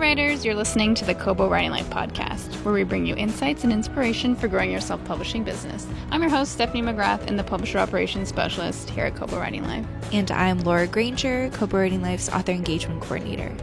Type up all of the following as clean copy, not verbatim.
writers, you're listening to the Kobo Writing Life podcast, where we bring you insights and inspiration for growing your self-publishing business. I'm your host, Stephanie McGrath, and the Publisher Operations Specialist here at Kobo Writing Life. And I'm Laura Granger, Kobo Writing Life's Author Engagement Coordinator.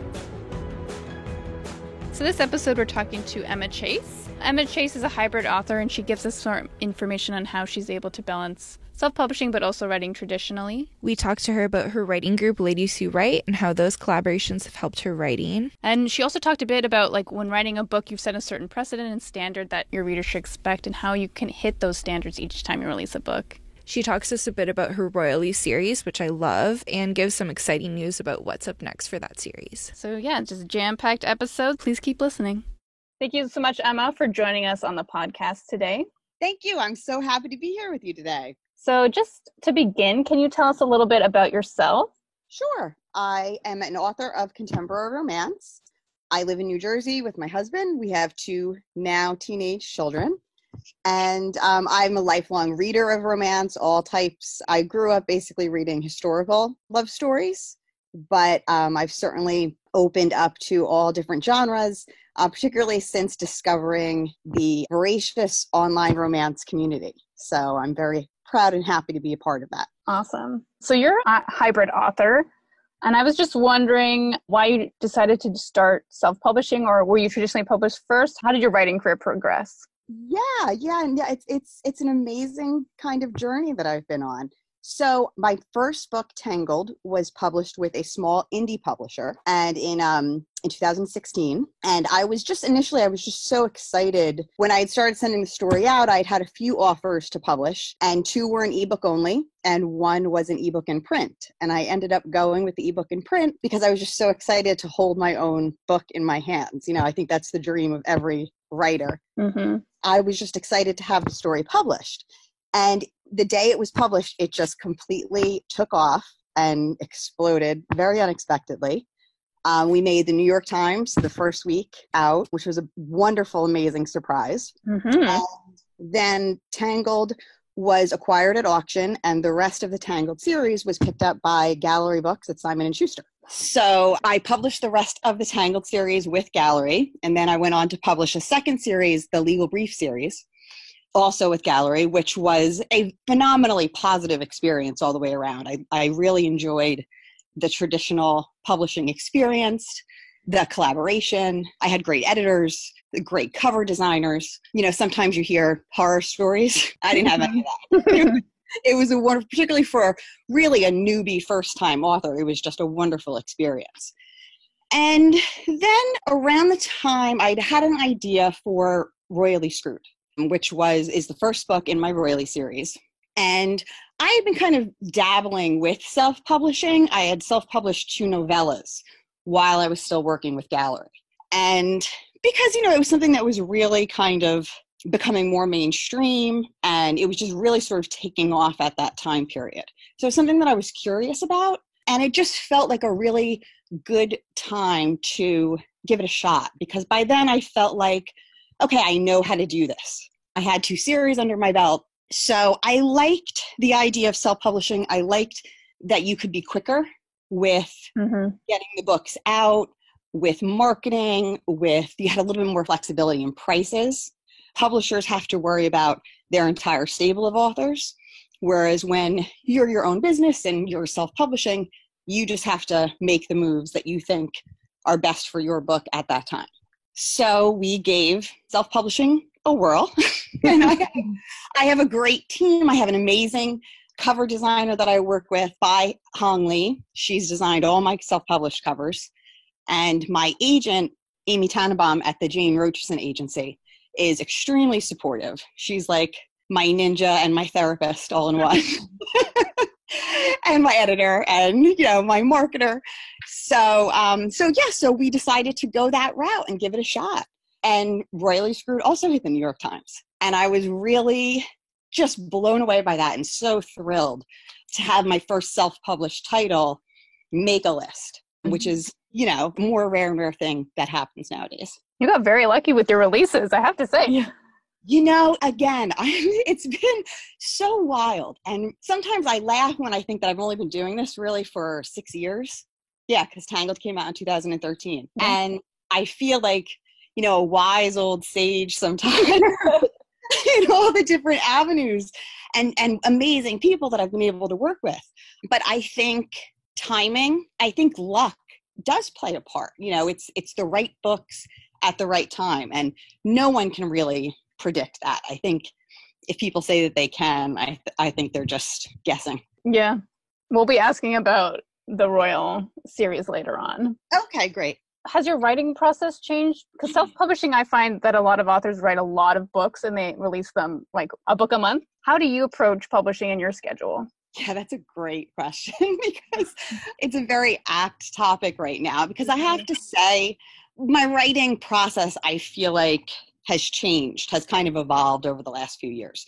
So this episode, we're talking to Emma Chase. Emma Chase is a hybrid author, and she gives us some information on how she's able to balance self-publishing but also writing traditionally. We talked to her about her writing group, Ladies Who Write, and how those collaborations have helped her writing. And she also talked a bit about, like, when writing a book, you've set a certain precedent and standard that your reader should expect and how you can hit those standards each time you release a book. She talks to us a bit about her Royally series, which I love, and gives some exciting news about what's up next for that series. So yeah, just a jam-packed episode. Please keep listening. Thank you so much, Emma, for joining us on the podcast today. Thank you. I'm so happy to be here with you today. So just to begin, can you tell us a little bit about yourself? Sure. I am an author of contemporary romance. I live in New Jersey with my husband. We have two now teenage children. And I'm a lifelong reader of romance, all types. I grew up basically reading historical love stories, but I've certainly opened up to all different genres, particularly since discovering the voracious online romance community. So I'm very proud and happy to be a part of that. Awesome. So you're a hybrid author, and I was just wondering why you decided to start self-publishing, or were you traditionally published first? How did your writing career progress? Yeah. It's an amazing kind of journey that I've been on. So my first book, Tangled, was published with a small indie publisher, and in 2016. And I was just so excited when I had started sending the story out. I'd had a few offers to publish, and two were an ebook only, and one was an ebook in print. And I ended up going with the ebook in print because I was just so excited to hold my own book in my hands. You know, I think that's the dream of every writer. Mm-hmm. I was just excited to have the story published. And the day it was published, it just completely took off and exploded very unexpectedly. We made the New York Times the first week out, which was a wonderful, amazing surprise. Mm-hmm. And then Tangled was acquired at auction, and the rest of the Tangled series was picked up by Gallery Books at Simon & Schuster. So I published the rest of the Tangled series with Gallery, and then I went on to publish a second series, the Legal Brief series, also with Gallery, which was a phenomenally positive experience all the way around. I really enjoyed the traditional publishing experience, the collaboration. I had great editors, great cover designers. You know, sometimes you hear horror stories. I didn't have any of that. It was a wonderful, particularly for really a newbie first-time author, it was just a wonderful experience. And then around the time I'd had an idea for Royally Screwed, which is the first book in my Royally series. And I had been kind of dabbling with self-publishing. I had self-published 2 novellas while I was still working with Gallery. And because, it was something that was really kind of becoming more mainstream, and it was just really sort of taking off at that time period. So it's something that I was curious about, and it just felt like a really good time to give it a shot, because by then I felt like, okay, I know how to do this. I had 2 series under my belt. So I liked the idea of self-publishing. I liked that you could be quicker with getting the books out, with marketing, you had a little bit more flexibility in prices. Publishers have to worry about their entire stable of authors, whereas when you're your own business and you're self-publishing, you just have to make the moves that you think are best for your book at that time. So we gave self-publishing a whirl. And I have a great team. I have an amazing cover designer that I work with, Bai Hong Lee. She's designed all my self-published covers. And my agent, Amy Tannenbaum at the Jane Rocherson Agency, is extremely supportive. She's like my ninja and my therapist all in one. And my editor and, my marketer. So we decided to go that route and give it a shot. And Royally Screwed also hit the New York Times. And I was really just blown away by that and so thrilled to have my first self-published title make a list, which is, more rare and rare thing that happens nowadays. You got very lucky with your releases, I have to say. Again, it's been so wild. And sometimes I laugh when I think that I've only been doing this really for 6 years. Yeah, because Tangled came out in 2013. Mm-hmm. And I feel like, a wise old sage sometimes in all the different avenues and amazing people that I've been able to work with. But I think timing, I think luck does play a part. It's the right books at the right time, and no one can really predict that. I think if people say that they can, I think they're just guessing. Yeah. We'll be asking about the Royal series later on. Okay, great. Has your writing process changed? Because self-publishing, I find that a lot of authors write a lot of books and they release them like a book a month. How do you approach publishing in your schedule? Yeah, that's a great question because it's a very apt topic right now, because I have to say my writing process, I feel like, has changed, has kind of evolved over the last few years.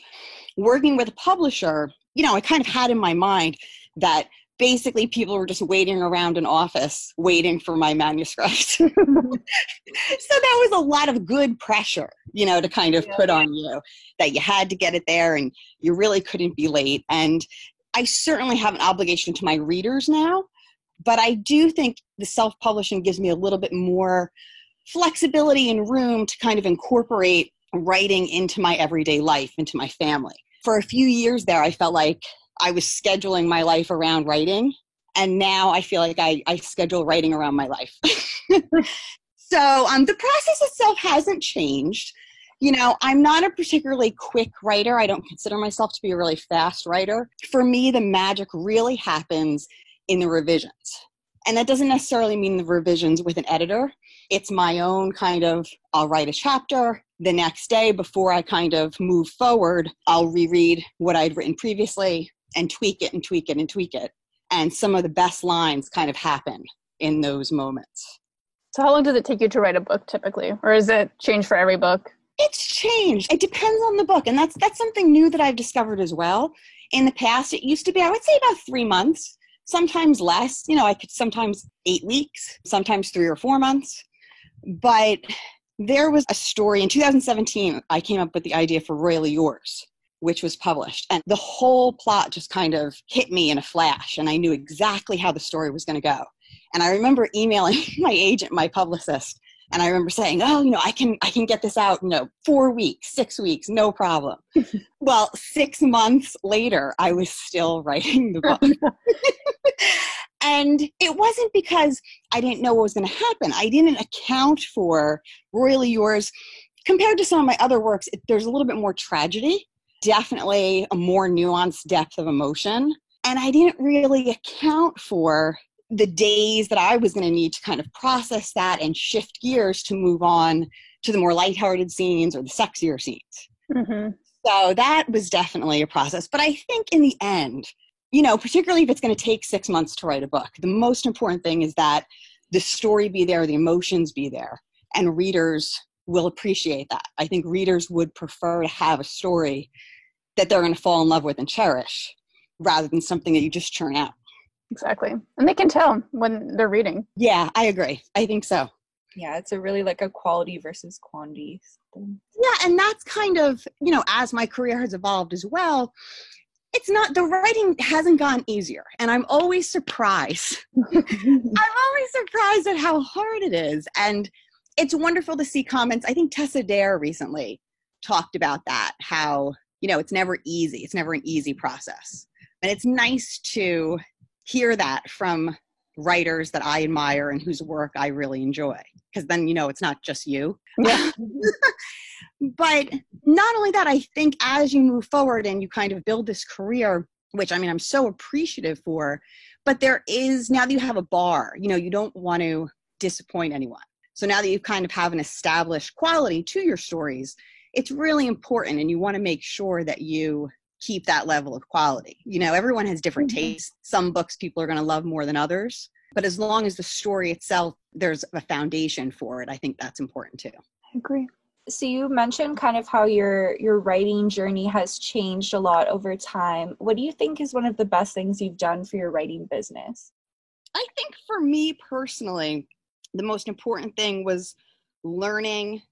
Working with a publisher, I kind of had in my mind that basically people were just waiting around an office waiting for my manuscript. So that was a lot of good pressure, to kind of put on you, that you had to get it there and you really couldn't be late. And I certainly have an obligation to my readers now, but I do think the self-publishing gives me a little bit more flexibility and room to kind of incorporate writing into my everyday life, into my family. For a few years there, I felt like I was scheduling my life around writing, and now I feel like I schedule writing around my life. So the process itself hasn't changed. I'm not a particularly quick writer. I don't consider myself to be a really fast writer. For me, the magic really happens in the revisions. And that doesn't necessarily mean the revisions with an editor. It's my own kind of, I'll write a chapter. The next day, before I kind of move forward, I'll reread what I'd written previously and tweak it and tweak it and tweak it. And some of the best lines kind of happen in those moments. So how long does it take you to write a book typically? Or is it change for every book? It's changed. It depends on the book. And that's something new that I've discovered as well. In the past, it used to be, I would say, about 3 months, sometimes less. I could sometimes 8 weeks, sometimes 3 or 4 months. But there was a story in 2017, I came up with the idea for Royally Yours, which was published. And the whole plot just kind of hit me in a flash. And I knew exactly how the story was going to go. And I remember emailing my agent, my publicist, and I remember saying, I can get this out, 4 weeks, 6 weeks, no problem. Well, 6 months later, I was still writing the book. And it wasn't because I didn't know what was going to happen. I didn't account for Royally Yours. Compared to some of my other works, there's a little bit more tragedy, definitely a more nuanced depth of emotion. And I didn't really account for the days that I was going to need to kind of process that and shift gears to move on to the more lighthearted scenes or the sexier scenes. Mm-hmm. So that was definitely a process. But I think in the end, particularly if it's going to take 6 months to write a book, the most important thing is that the story be there, the emotions be there, and readers will appreciate that. I think readers would prefer to have a story that they're going to fall in love with and cherish rather than something that you just churn out. Exactly. And they can tell when they're reading. Yeah, I agree. I think so. Yeah, it's a really like a quality versus quantity thing. Yeah, and that's kind of, as my career has evolved as well, the writing hasn't gotten easier. And I'm always surprised. I'm always surprised at how hard it is. And it's wonderful to see comments. I think Tessa Dare recently talked about that, how, it's never easy. It's never an easy process. And it's nice to hear that from writers that I admire and whose work I really enjoy. Because then, it's not just you. Yeah. But not only that, I think as you move forward and you kind of build this career, which I'm so appreciative for, but there is, now that you have a bar, you don't want to disappoint anyone. So now that you kind of have an established quality to your stories, it's really important, and you want to make sure that you keep that level of quality. Everyone has different tastes. Some books people are going to love more than others, but as long as the story itself, there's a foundation for it, I think that's important too. I agree. So you mentioned kind of how your writing journey has changed a lot over time. What do you think is one of the best things you've done for your writing business? I think for me personally, the most important thing was learning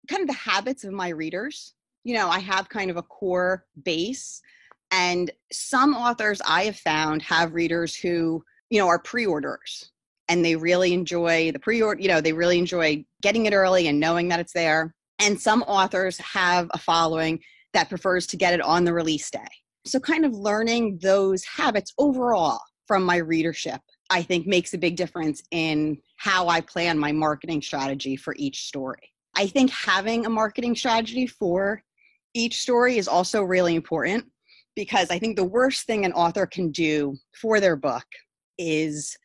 kind of the habits of my readers. I have kind of a core base, and some authors I have found have readers who, are pre-orderers. and they really enjoy the pre-order, they really enjoy getting it early and knowing that it's there. And some authors have a following that prefers to get it on the release day. So kind of learning those habits overall from my readership, I think makes a big difference in how I plan my marketing strategy for each story. I think having a marketing strategy for each story is also really important, because I think the worst thing an author can do for their book is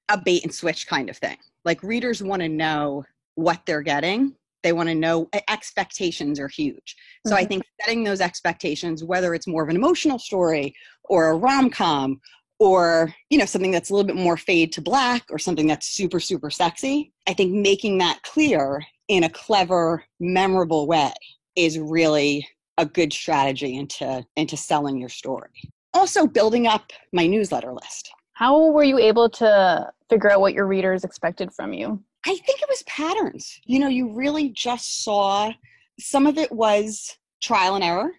a bait and switch kind of thing. Like, readers want to know what they're getting. They want to know, expectations are huge. So I think setting those expectations, whether it's more of an emotional story or a rom-com or, something that's a little bit more fade to black or something that's super, super sexy, I think making that clear in a clever, memorable way is really a good strategy into selling your story. Also, building up my newsletter list. How were you able to figure out what your readers expected from you? I think it was patterns. You really just saw, some of it was trial and error.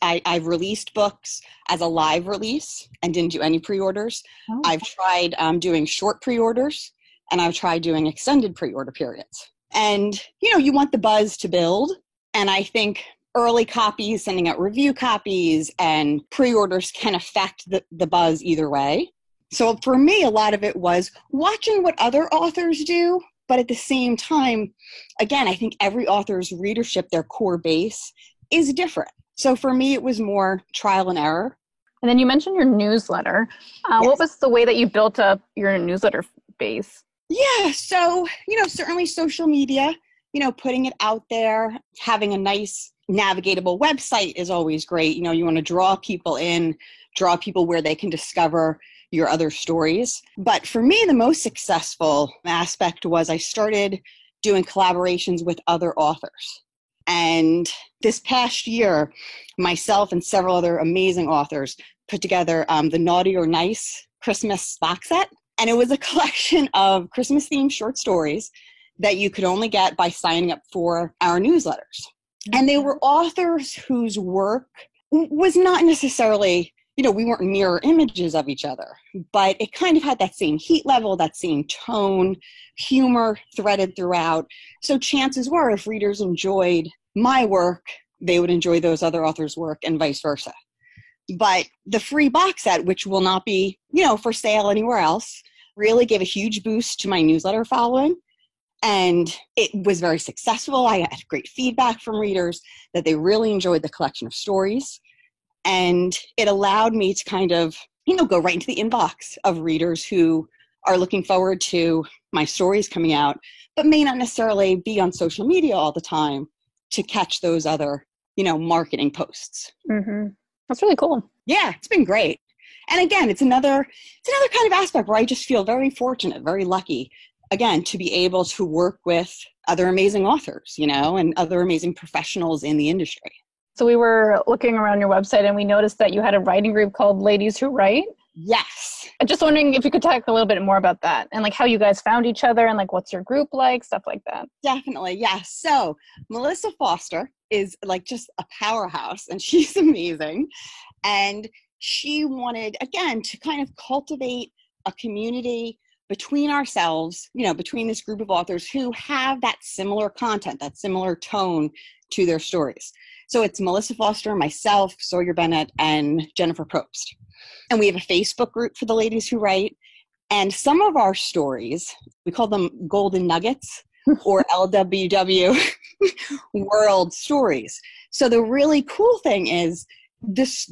I've released books as a live release and didn't do any pre-orders. Oh. I've tried doing short pre-orders, and I've tried doing extended pre-order periods. And, you want the buzz to build. And I think early copies, sending out review copies, and pre-orders can affect the buzz either way. So for me, a lot of it was watching what other authors do, but at the same time, again, I think every author's readership, their core base, is different. So for me, it was more trial and error. And then you mentioned your newsletter. Yes. What was the way that you built up your newsletter base? Yeah, so, certainly social media, putting it out there, having a nice navigatable website is always great. You want to draw people in, draw people where they can discover your other stories. But for me, the most successful aspect was I started doing collaborations with other authors. And this past year, myself and several other amazing authors put together the Naughty or Nice Christmas box set. And it was a collection of Christmas-themed short stories that you could only get by signing up for our newsletters. And they were authors whose work was not necessarily, we weren't mirror images of each other, but it kind of had that same heat level, that same tone, humor threaded throughout. So chances were, if readers enjoyed my work, they would enjoy those other authors' work, and vice versa. But the free box set, which will not be, for sale anywhere else, really gave a huge boost to my newsletter following. And it was very successful. I had great feedback from readers that they really enjoyed the collection of stories. And it allowed me to kind of, go right into the inbox of readers who are looking forward to my stories coming out, but may not necessarily be on social media all the time to catch those other, marketing posts. Mm-hmm. That's really cool. Yeah, it's been great. And again, it's another kind of aspect where I just feel very fortunate, very lucky, again, to be able to work with other amazing authors, and other amazing professionals in the industry. So we were looking around your website and we noticed that you had a writing group called Ladies Who Write. Yes. I'm just wondering if you could talk a little bit more about that and how you guys found each other and what's your group like, stuff like that. Definitely. Yeah. So Melissa Foster is just a powerhouse, and she's amazing. And she wanted, again, to kind of cultivate a community between ourselves, between this group of authors who have that similar content, that similar tone to their stories. So it's Melissa Foster, myself, Sawyer Bennett, and Jennifer Probst. And we have a Facebook group for the Ladies Who Write. And some of our stories, we call them Golden Nuggets or LWW World Stories. So the really cool thing is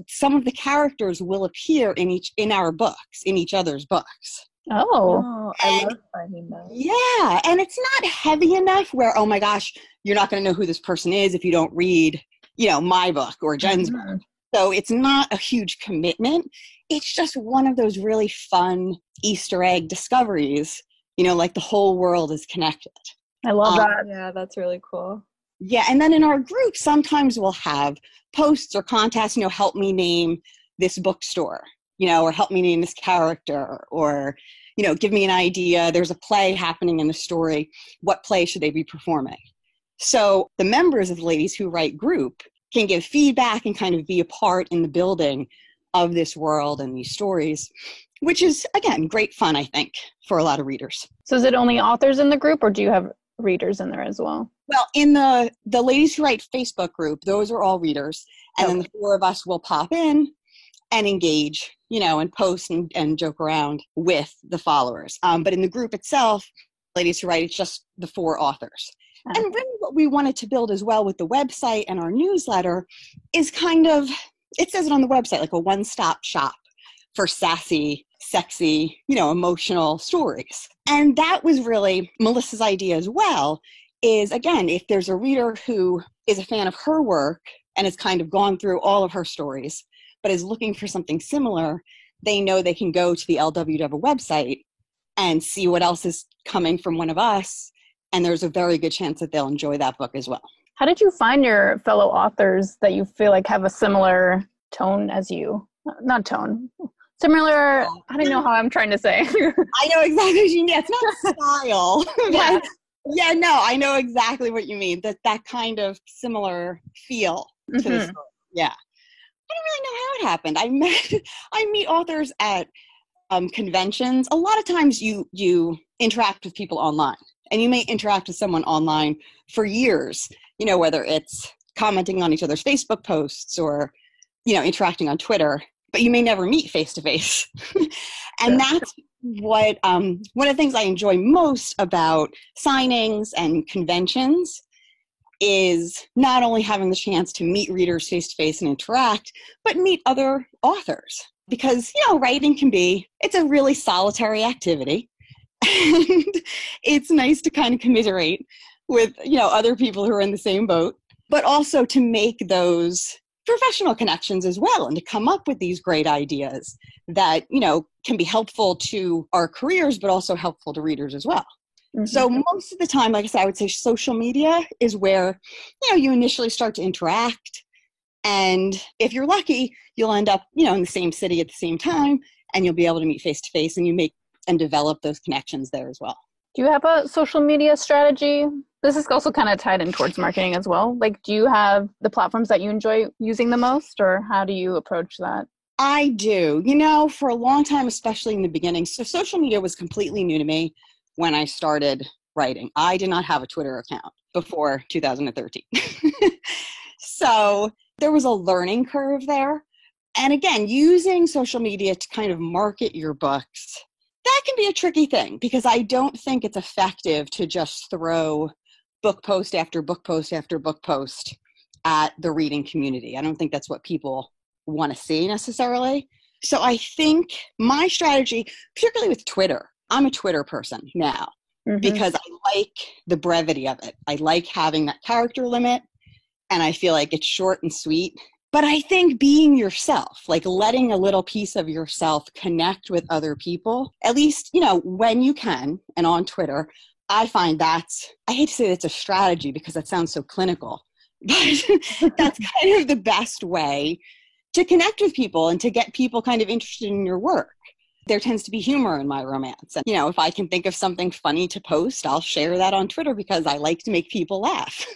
some of the characters will appear in each other's books. Oh, I love finding those. Yeah, and it's not heavy enough where, oh my gosh, you're not going to know who this person is if you don't read, my book or Jen's book. So it's not a huge commitment. It's just one of those really fun Easter egg discoveries, the whole world is connected. I love that. Yeah, that's really cool. Yeah, and then in our group, sometimes we'll have posts or contests, help me name this bookstore, or help me name this character, or, give me an idea. There's a play happening in the story. What play should they be performing? So the members of the Ladies Who Write group can give feedback and kind of be a part in the building of this world and these stories. which is, again, great fun, I think, for a lot of readers. So is it only authors in the group, or do you have readers in there as well? Well, in the Ladies Who Write Facebook group, those are all readers. And then the four of us will pop in and engage, and post and joke around with the followers. But in the group itself, Ladies Who Write, it's just the four authors. And really what we wanted to build as well with the website and our newsletter is kind of, it says it on the website, like a one-stop shop for sassy, sexy, emotional stories. And that was really Melissa's idea as well, is, again, if there's a reader who is a fan of her work and has kind of gone through all of her stories, but is looking for something similar, they know they can go to the LWW website and see what else is coming from one of us. And there's a very good chance that they'll enjoy that book as well. How did you find your fellow authors that you feel like have a similar tone as you? Not tone. Similar, I don't know how I'm trying to say. I know exactly what you mean. It's not style. Yeah. Yeah, no, I know exactly what you mean. That kind of similar feel to the story. Yeah. I don't really know how it happened. I meet authors at conventions. A lot of times you interact with people online, and you may interact with someone online for years, whether it's commenting on each other's Facebook posts or, interacting on Twitter, but you may never meet face to face. And that's what, one of the things I enjoy most about signings and conventions is not only having the chance to meet readers face to face and interact, but meet other authors. Because, writing it's a really solitary activity. And it's nice to kind of commiserate with, other people who are in the same boat, but also to make those professional connections as well, and to come up with these great ideas that, can be helpful to our careers, but also helpful to readers as well. Mm-hmm. So most of the time, like I said, I would say social media is where, you initially start to interact. And if you're lucky, you'll end up, in the same city at the same time, and you'll be able to meet face to face, and you make and develop those connections there as well. Do you have a social media strategy? This is also kind of tied in towards marketing as well. Like, do you have the platforms that you enjoy using the most, or how do you approach that? I do. For a long time, especially in the beginning, so social media was completely new to me when I started writing. I did not have a Twitter account before 2013. So there was a learning curve there. And again, using social media to kind of market your books, that can be a tricky thing, because I don't think it's effective to just throw book post after book post after book post at the reading community. I don't think that's what people want to see necessarily. So I think my strategy, particularly with Twitter, I'm a Twitter person now, because I like the brevity of it. I like having that character limit, and I feel like it's short and sweet. But I think being yourself, like letting a little piece of yourself connect with other people, at least, when you can, and on Twitter, I find I hate to say it's a strategy because that sounds so clinical, but that's kind of the best way to connect with people and to get people kind of interested in your work. There tends to be humor in my romance. And, if I can think of something funny to post, I'll share that on Twitter because I like to make people laugh.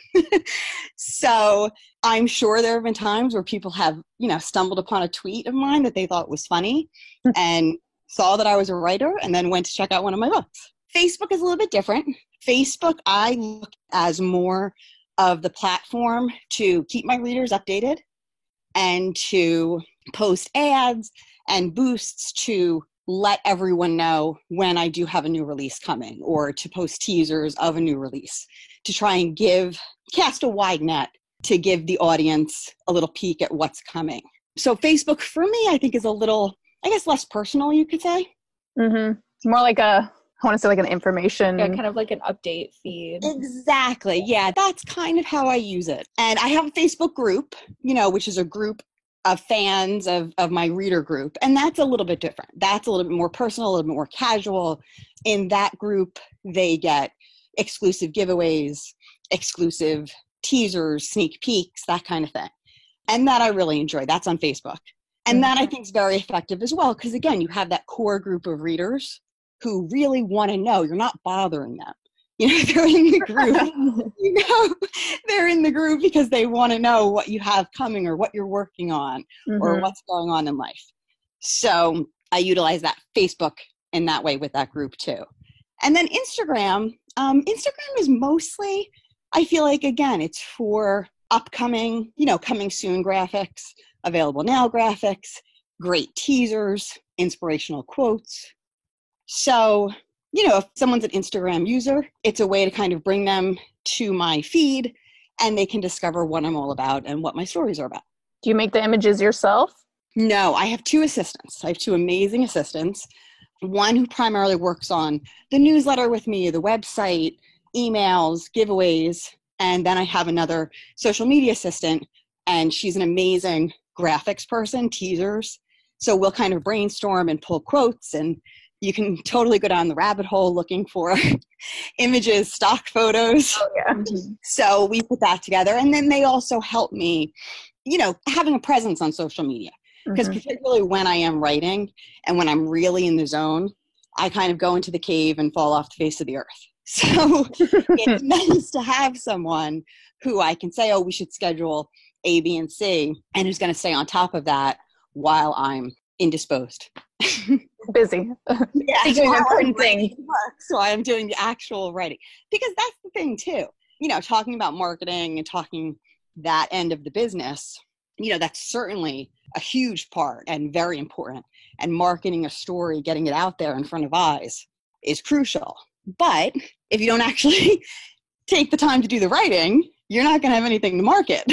So I'm sure there have been times where people have, stumbled upon a tweet of mine that they thought was funny and saw that I was a writer and then went to check out one of my books. Facebook is a little bit different. Facebook, I look as more of the platform to keep my readers updated and to post ads and boosts to let everyone know when I do have a new release coming, or to post teasers of a new release, to try and cast a wide net to give the audience a little peek at what's coming. So Facebook for me, I think, is a little, less personal, you could say. Mm-hmm. More like I want to say like an information. Yeah, kind of like an update feed. Exactly. Yeah, that's kind of how I use it. And I have a Facebook group, which is a group of fans of my reader group. And that's a little bit different. That's a little bit more personal, a little bit more casual. In that group, they get exclusive giveaways, exclusive teasers, sneak peeks, that kind of thing. And that I really enjoy. That's on Facebook. And that I think is very effective as well. Because again, you have that core group of readers who really want to know. You're not bothering them. They're in the group. They're in the group because they want to know what you have coming or what you're working on or what's going on in life. So I utilize that. Facebook in that way with that group too. And then Instagram. Instagram is mostly, I feel like, again, it's for upcoming, coming soon graphics, available now graphics, great teasers, inspirational quotes. So, if someone's an Instagram user, it's a way to kind of bring them to my feed and they can discover what I'm all about and what my stories are about. Do you make the images yourself? No, I have two assistants. I have two amazing assistants. One who primarily works on the newsletter with me, the website, emails, giveaways, and then I have another social media assistant, and she's an amazing graphics person, teasers. So we'll kind of brainstorm and pull quotes, and you can totally go down the rabbit hole looking for images, stock photos. Oh, yeah. So we put that together, and then they also help me, having a presence on social media. Because particularly when I am writing and when I'm really in the zone, I kind of go into the cave and fall off the face of the earth. So it's nice to have someone who I can say, oh, we should schedule A, B, and C, and who's going to stay on top of that while I'm indisposed. Busy. Yeah, doing important things. So I'm doing the actual writing. Because that's the thing too. Talking about marketing and talking that end of the business, that's certainly a huge part and very important. And marketing a story, getting it out there in front of eyes is crucial. But if you don't actually take the time to do the writing, you're not going to have anything to market.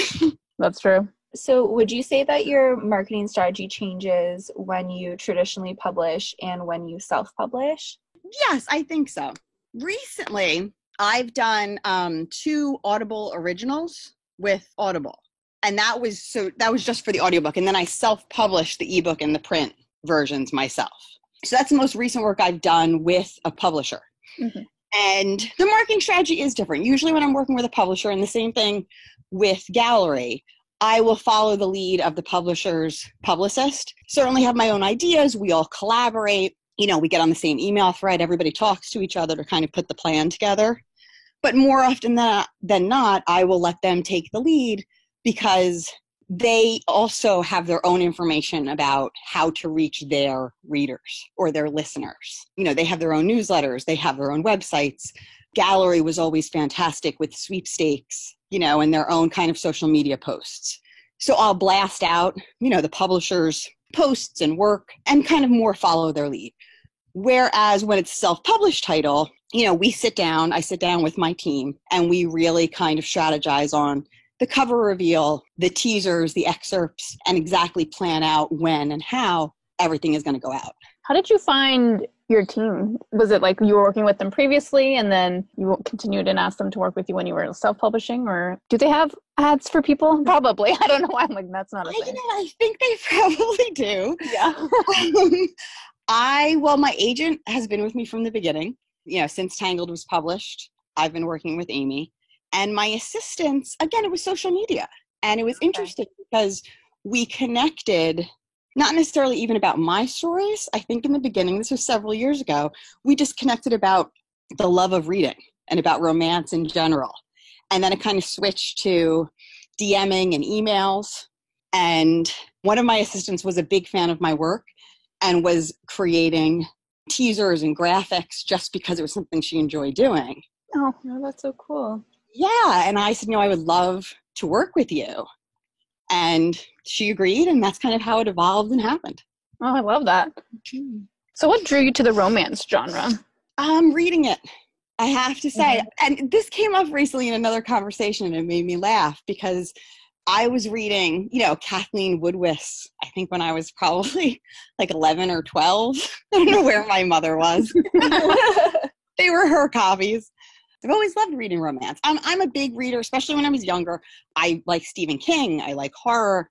That's true. So would you say that your marketing strategy changes when you traditionally publish and when you self-publish? Yes, I think so. Recently, I've done 2 Audible originals with Audible. And that was just for the audiobook. And then I self-published the ebook and the print versions myself. So that's the most recent work I've done with a publisher. Mm-hmm. And the marketing strategy is different. Usually when I'm working with a publisher, and the same thing with Gallery, I will follow the lead of the publisher's publicist. Certainly have my own ideas. We all collaborate. We get on the same email thread. Everybody talks to each other to kind of put the plan together. But more often than not, I will let them take the lead, because they also have their own information about how to reach their readers or their listeners. They have their own newsletters, they have their own websites. Gallery was always fantastic with sweepstakes, and their own kind of social media posts. So I'll blast out, the publisher's posts and work and kind of more follow their lead. Whereas when it's self-published title, I sit down with my team and we really kind of strategize on the cover reveal, the teasers, the excerpts, and exactly plan out when and how everything is going to go out. How did you find your team? Was it like you were working with them previously and then you continued and asked them to work with you when you were self-publishing? Or do they have ads for people? Probably. I don't know why I'm like, that's not a thing. I think they probably do. Yeah. My agent has been with me from the beginning. Since Tangled was published, I've been working with Amy. And my assistants, again, it was social media. And it was interesting because we connected, not necessarily even about my stories. I think in the beginning, this was several years ago, we just connected about the love of reading and about romance in general. And then it kind of switched to DMing and emails. And one of my assistants was a big fan of my work and was creating teasers and graphics just because it was something she enjoyed doing. Oh, that's so cool. Yeah. And I said, I would love to work with you. And she agreed, and that's kind of how it evolved and happened. Oh, I love that. So what drew you to the romance genre? Reading it, I have to say. And this came up recently in another conversation, and it made me laugh because I was reading, Kathleen Woodward's, I think when I was probably like 11 or 12. I don't know where my mother was. They were her copies. I've always loved reading romance. I'm a big reader, especially when I was younger. I like Stephen King. I like horror.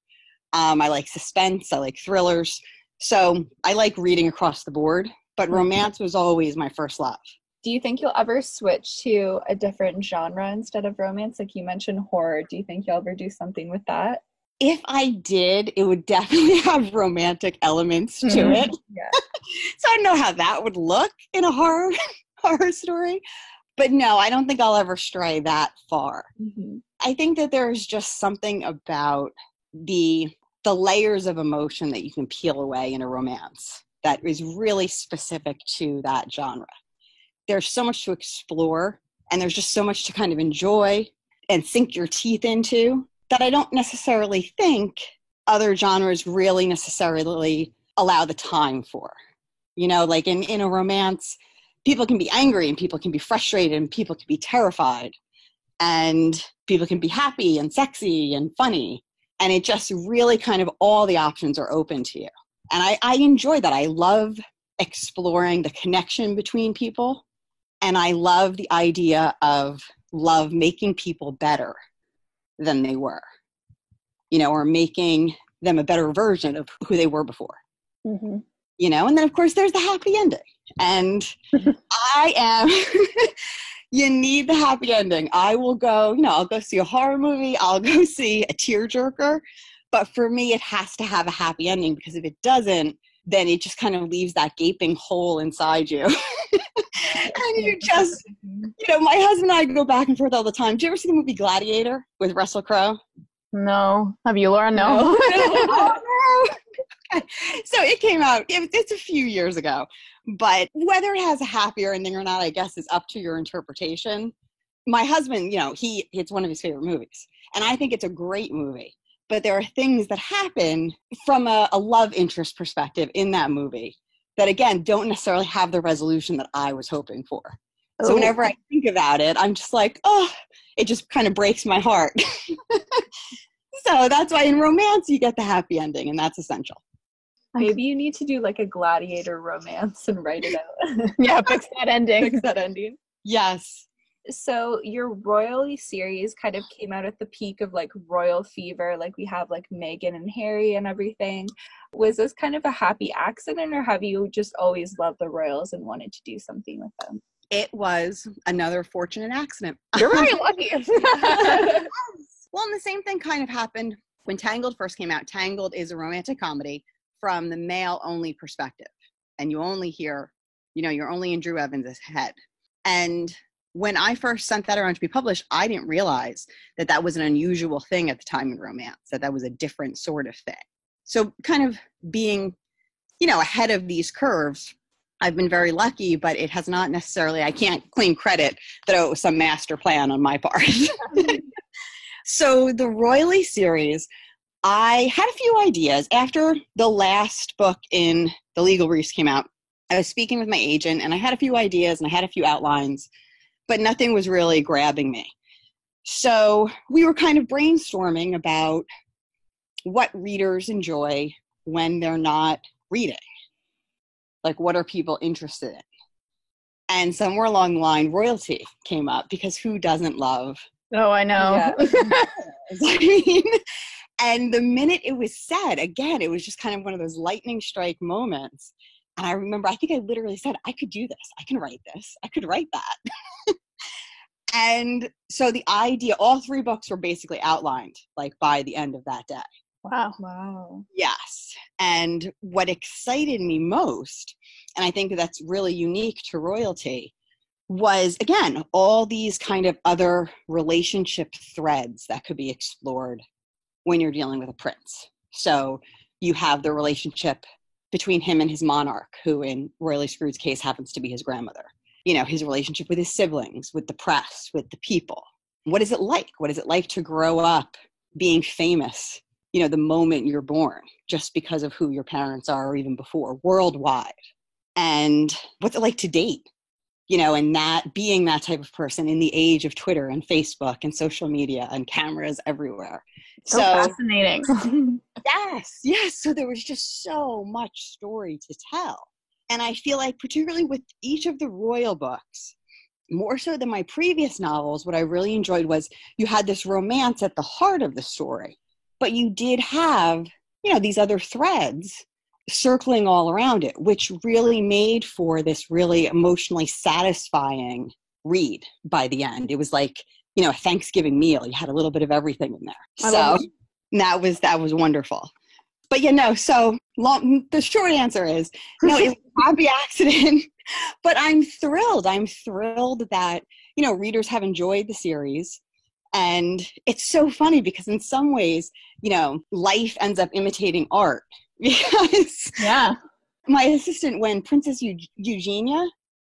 I like suspense. I like thrillers. So I like reading across the board. But romance was always my first love. Do you think you'll ever switch to a different genre instead of romance? Like you mentioned horror. Do you think you'll ever do something with that? If I did, it would definitely have romantic elements to it. Yeah. So I don't know how that would look in a horror story. But no, I don't think I'll ever stray that far. Mm-hmm. I think that there's just something about the layers of emotion that you can peel away in a romance. that is really specific to that genre. There's so much to explore, and there's just so much to kind of enjoy and sink your teeth into that I don't necessarily think other genres really necessarily allow the time for. You know, like in a romance, people can be angry and people can be frustrated and people can be terrified and people can be happy and sexy and funny. And it just really kind of all the options are open to you. And I enjoy that. I love exploring the connection between people. And I love the idea of love making people better than they were, you know, or making them a better version of who they were before. Mm-hmm. You know, and then of course there's the happy ending. And I am, you need the happy ending. I will go, you know, I'll go see a horror movie. I'll go see a tearjerker. But for me, it has to have a happy ending, because if it doesn't, then it just kind of leaves that gaping hole inside you. And you just, you know, my husband and I go back and forth all the time. Do you ever see the movie Gladiator with Russell Crowe? No. Have you, Laura? No. Oh, no. So it came out, it's a few years ago, but whether it has a happier ending or not, I guess is up to your interpretation. My husband, you know, it's one of his favorite movies, and I think it's a great movie, but there are things that happen from a love interest perspective in that movie that, again, don't necessarily have the resolution that I was hoping for. So whenever I think about it, I'm just like, oh, it just kind of breaks my heart. So that's why in romance, you get the happy ending, and that's essential. Maybe you need to do like a Gladiator romance and write it out. Yeah, fix that ending. Fix that ending. Yes. So your royally series kind of came out at the peak of like royal fever. Like we have like Meghan and Harry and everything. Was this kind of a happy accident, or have you just always loved the royals and wanted to do something with them? It was another fortunate accident. You're very lucky. Well, and the same thing kind of happened when Tangled first came out. Tangled is a romantic comedy from the male-only perspective. And you only hear, you know, you're only in Drew Evans' head. And when I first sent that around to be published, I didn't realize that that was an unusual thing at the time in romance, that was a different sort of thing. So kind of being, you know, ahead of these curves, I've been very lucky, but it has not necessarily, I can't claim credit that it was some master plan on my part. So the Royally series, I had a few ideas. After the last book in The Legal Briefs came out, I was speaking with my agent, and I had a few ideas and I had a few outlines, but nothing was really grabbing me. So we were kind of brainstorming about what readers enjoy when they're not reading. Like, what are people interested in? And somewhere along the line, royalty came up, because who doesn't love? Oh, I know. Yeah. I mean, and the minute it was said, again, it was just kind of one of those lightning strike moments. And I remember, I think I literally said, I could do this. I can write this. I could write that. And so the idea, all 3 books were basically outlined like by the end of that day. Wow. Yes. And what excited me most, and I think that's really unique to royalty, was, again, all these kind of other relationship threads that could be explored when you're dealing with a prince. So you have the relationship between him and his monarch, who in Royally Screwed's case happens to be his grandmother. You know, his relationship with his siblings, with the press, with the people. What is it like? What is it like to grow up being famous, you know, the moment you're born, just because of who your parents are, or even before, worldwide? And what's it like to date? You know, and that being that type of person in the age of Twitter and Facebook and social media and cameras everywhere. So fascinating. Yes. So there was just so much story to tell. And I feel like, particularly with each of the royal books, more so than my previous novels, what I really enjoyed was you had this romance at the heart of the story, but you did have, you know, these other threads circling all around it, which really made for this really emotionally satisfying read by the end. It was like, you know, a Thanksgiving meal. You had a little bit of everything in there. So that was wonderful. But so the short answer is, no, it was a happy accident, but I'm thrilled. I'm thrilled that, you know, readers have enjoyed the series. And it's so funny because in some ways, you know, life ends up imitating art. Because my assistant when Princess Eugenia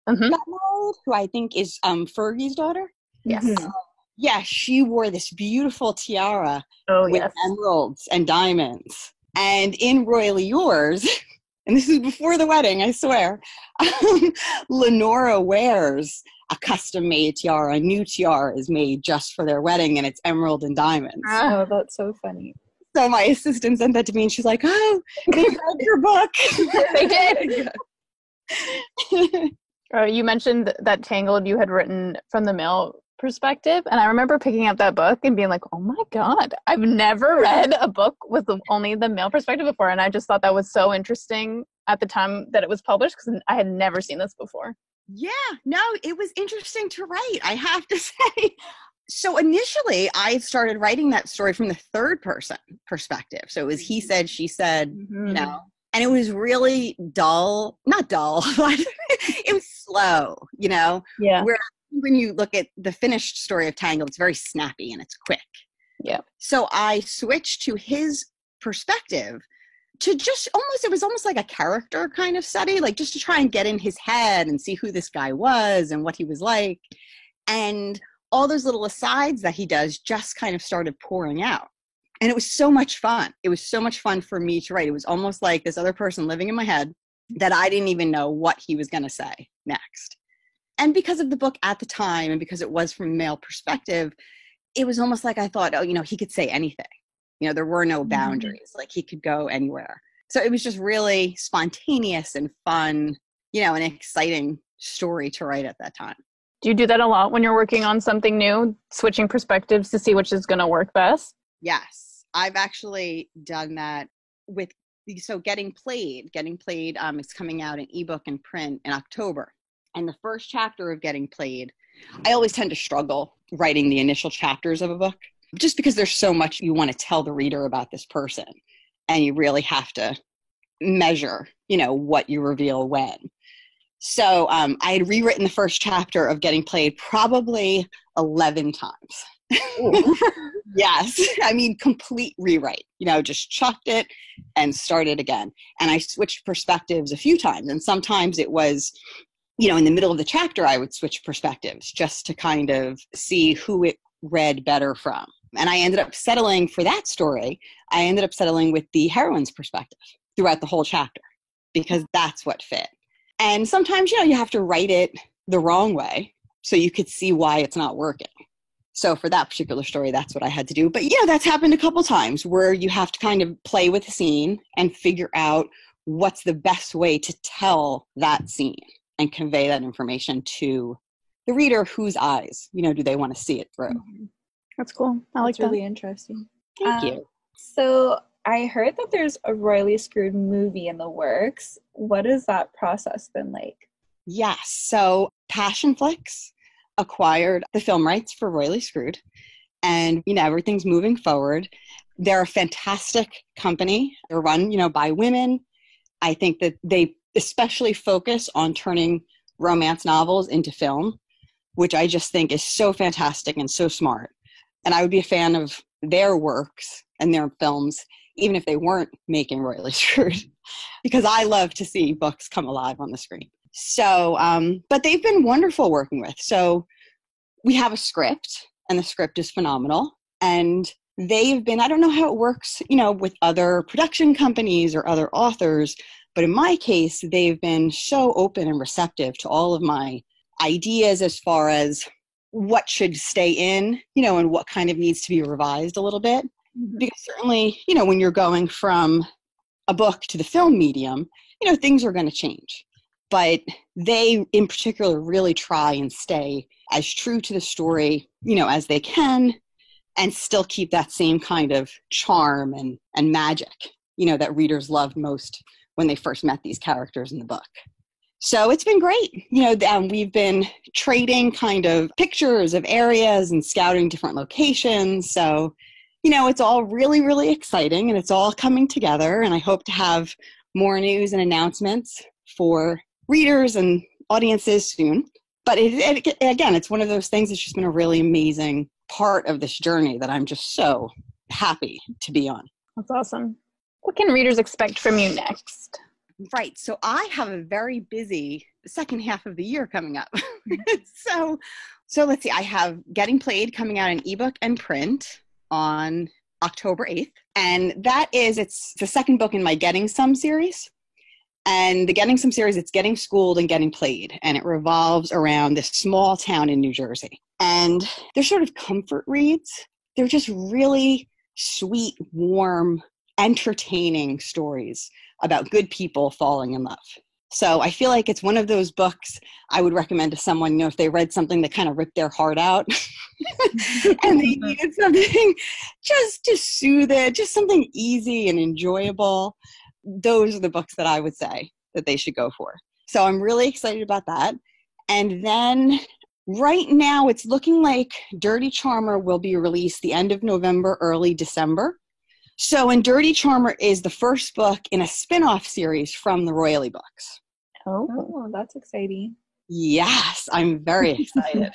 Mhm. got married, who I think is Fergie's daughter. Yes. Mhm. Yeah, she wore this beautiful tiara Oh, with yes. emeralds and diamonds. And in Royally Yours, and this is before the wedding, I swear, Lenora wears a custom-made tiara. A new tiara is made just for their wedding, and it's emerald and diamonds. Ah. Oh, that's so funny. So my assistant sent that to me, and she's like, oh, they read your book. They did. You mentioned that Tangled you had written from the male perspective, and I remember picking up that book and being like, oh my god, I've never read a book with only the male perspective before, and I just thought that was so interesting at the time that it was published because I had never seen this before. Yeah, no, it was interesting to write, I have to say. So initially, I started writing that story from the third person perspective. So it was he said, she said, Mm-hmm. you know, and it was really dull, not dull, but it was slow, you know? Yeah. Where when you look at the finished story of Tangled, it's very snappy and it's quick. Yeah. So I switched to his perspective to just almost, it was almost like a character kind of study, like just to try and get in his head and see who this guy was and what he was like. And all those little asides that he does just kind of started pouring out. And it was so much fun. It was so much fun for me to write. It was almost like this other person living in my head that I didn't even know what he was going to say next. And because of the book at the time, and because it was from a male perspective, it was almost like I thought, oh, you know, he could say anything. You know, there were no boundaries. Like he could go anywhere. So it was just really spontaneous and fun, you know, an exciting story to write at that time. Do you do that a lot when you're working on something new, switching perspectives to see which is going to work best? Yes, I've actually done that with, so Getting Played, it's coming out in ebook and print in October. And the first chapter of Getting Played, I always tend to struggle writing the initial chapters of a book, just because there's so much you want to tell the reader about this person. And you really have to measure, you know, what you reveal when. So I had rewritten the first chapter of Getting Played probably 11 times. Yes. I mean, complete rewrite, you know, just chucked it and started again. And I switched perspectives a few times. And sometimes it was, you know, in the middle of the chapter, I would switch perspectives just to kind of see who it read better from. And I ended up settling for that story. I ended up settling with the heroine's perspective throughout the whole chapter because that's what fit. And sometimes, you know, you have to write it the wrong way so you could see why it's not working. So for that particular story, that's what I had to do. But yeah, that's happened a couple times where you have to kind of play with the scene and figure out what's the best way to tell that scene and convey that information to the reader, whose eyes, you know, do they want to see it through. That's cool. I like That's really interesting. Thank you. So I heard that there's a Royally Screwed movie in the works. What has that process been like? Yes. So Passionflix acquired the film rights for Royally Screwed, and, you know, everything's moving forward. They're a fantastic company. They're run, you know, by women. I think that they especially focus on turning romance novels into film, which I just think is so fantastic and so smart. And I would be a fan of their works and their films, even if they weren't making Royally Screwed, because I love to see books come alive on the screen. So, but they've been wonderful working with. So we have a script, and the script is phenomenal. And they've been, I don't know how it works, you know, with other production companies or other authors, but in my case, they've been so open and receptive to all of my ideas as far as what should stay in, you know, and what kind of needs to be revised a little bit. Because certainly, you know, when you're going from a book to the film medium, you know, things are going to change. But they, in particular, really try and stay as true to the story, you know, as they can, and still keep that same kind of charm and magic, you know, that readers loved most when they first met these characters in the book. So it's been great. You know, we've been trading kind of pictures of areas and scouting different locations. So, you know, it's all really, really exciting, and it's all coming together. And I hope to have more news and announcements for readers and audiences soon. But again, it's one of those things that's just been a really amazing part of this journey that I'm just so happy to be on. That's awesome. What can readers expect from you next? Right. So I have a very busy second half of the year coming up. So let's see. I have Getting Played coming out in ebook and print on October 8th. And it's the second book in my Getting Some series. And the Getting Some series, it's Getting Schooled and Getting Played. And it revolves around this small town in New Jersey. And they're sort of comfort reads. They're just really sweet, warm, entertaining stories about good people falling in love. So I feel like it's one of those books I would recommend to someone, if they read something that kind of ripped their heart out and they needed something just to soothe it, just something easy and enjoyable. Those are the books that I would say that they should go for. So I'm really excited about that. And then right now it's looking like Dirty Charmer will be released the end of November, early December. So, and Dirty Charmer is the first book in a spin-off series from the Royally books. Oh, that's exciting. Yes, I'm very excited.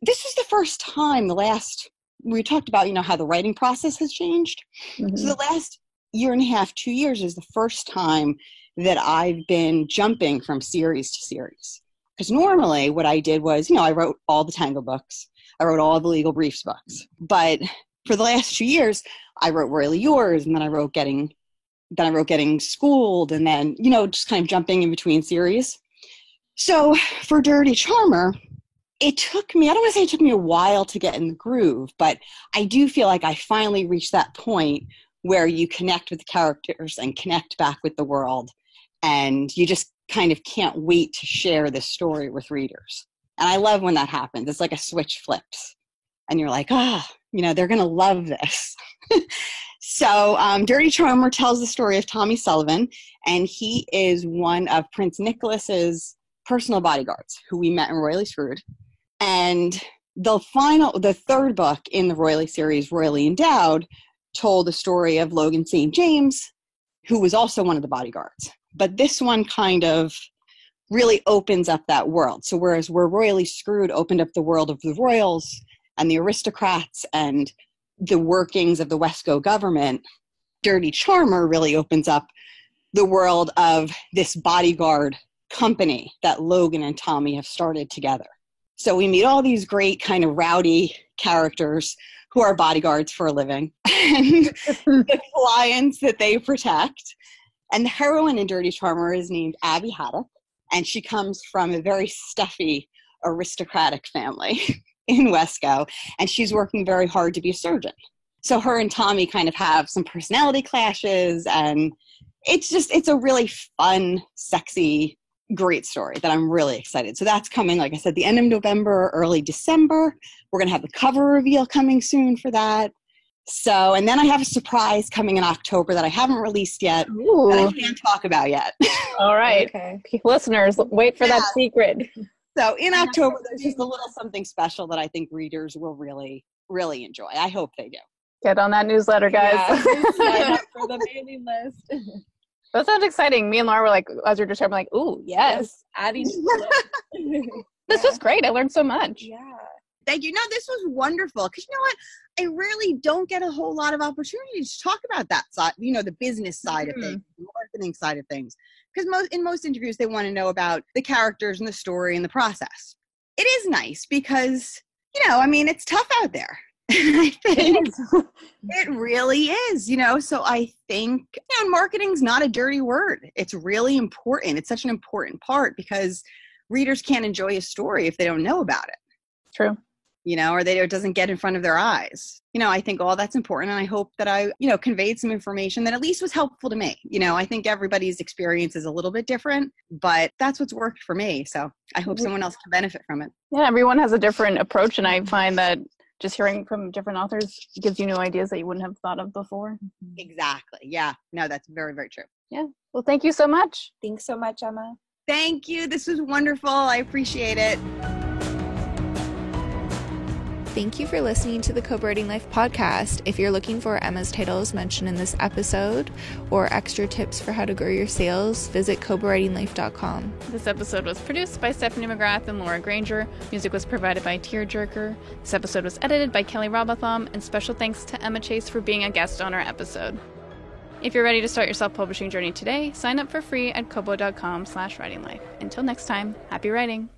This is the first time we talked about, how the writing process has changed. Mm-hmm. So the last year and a half, 2 years is the first time that I've been jumping from series to series. Because normally what I did was, I wrote all the Tangle books. I wrote all the Legal Briefs books. But for the last 2 years, I wrote Royally Yours, and then I wrote Getting Schooled, and then, just kind of jumping in between series. So for Dirty Charmer, it took me a while to get in the groove, but I do feel like I finally reached that point where you connect with the characters and connect back with the world, and you just kind of can't wait to share this story with readers. And I love when that happens. It's like a switch flips, and you're like, they're going to love this. So Dirty Charmer tells the story of Tommy Sullivan, and he is one of Prince Nicholas's personal bodyguards who we met in Royally Screwed. And the third book in the Royally series, Royally Endowed, told the story of Logan St. James, who was also one of the bodyguards. But this one kind of really opens up that world. So whereas where Royally Screwed opened up the world of the royals and the aristocrats and the workings of the Wesco government, Dirty Charmer really opens up the world of this bodyguard company that Logan and Tommy have started together. So we meet all these great kind of rowdy characters who are bodyguards for a living and the clients that they protect. And the heroine in Dirty Charmer is named Abby Haddock, and she comes from a very stuffy aristocratic family in Wesco, and she's working very hard to be a surgeon. So her and Tommy kind of have some personality clashes, and it's a really fun, sexy, great story that I'm really excited. So that's coming, like I said, the end of November, early December. We're going to have the cover reveal coming soon for that. So, and then I have a surprise coming in October that I haven't released yet, that I can't talk about yet. All right. Okay. Listeners, wait for that secret. So in October, there's just a little something special that I think readers will really, really enjoy. I hope they do. Get on that newsletter, guys. Yeah. Sign up for the mailing list. That sounds exciting. Me and Laura were like, as you're describing, like, ooh, yes. Adding This was great. I learned so much. Yeah. Thank you. No, this was wonderful. Because you know what? I really don't get a whole lot of opportunities to talk about that side, the business side of things, the marketing side of things. Because in most interviews, they want to know about the characters and the story and the process. It is nice because, it's tough out there. I think it really is, so I think marketing's not a dirty word. It's really important. It's such an important part because readers can't enjoy a story if they don't know about it. True. Or it doesn't get in front of their eyes. I think all that's important. And I hope that I, conveyed some information that at least was helpful to me. I think everybody's experience is a little bit different, but that's what's worked for me. So I hope someone else can benefit from it. Yeah, everyone has a different approach. And I find that just hearing from different authors gives you new ideas that you wouldn't have thought of before. Exactly. Yeah. No, that's very, very true. Yeah. Well, thank you so much. Thanks so much, Emma. Thank you. This was wonderful. I appreciate it. Thank you for listening to the Co-Branding Life podcast. If you're looking for Emma's titles mentioned in this episode or extra tips for how to grow your sales, visit cobrandinglife.com. This episode was produced by Stephanie McGrath and Laura Granger. Music was provided by Tearjerker. This episode was edited by Kelly Robotham, and special thanks to Emma Chase for being a guest on our episode. If you're ready to start your self-publishing journey today, sign up for free at kobo.com/writinglife. Until next time, happy writing.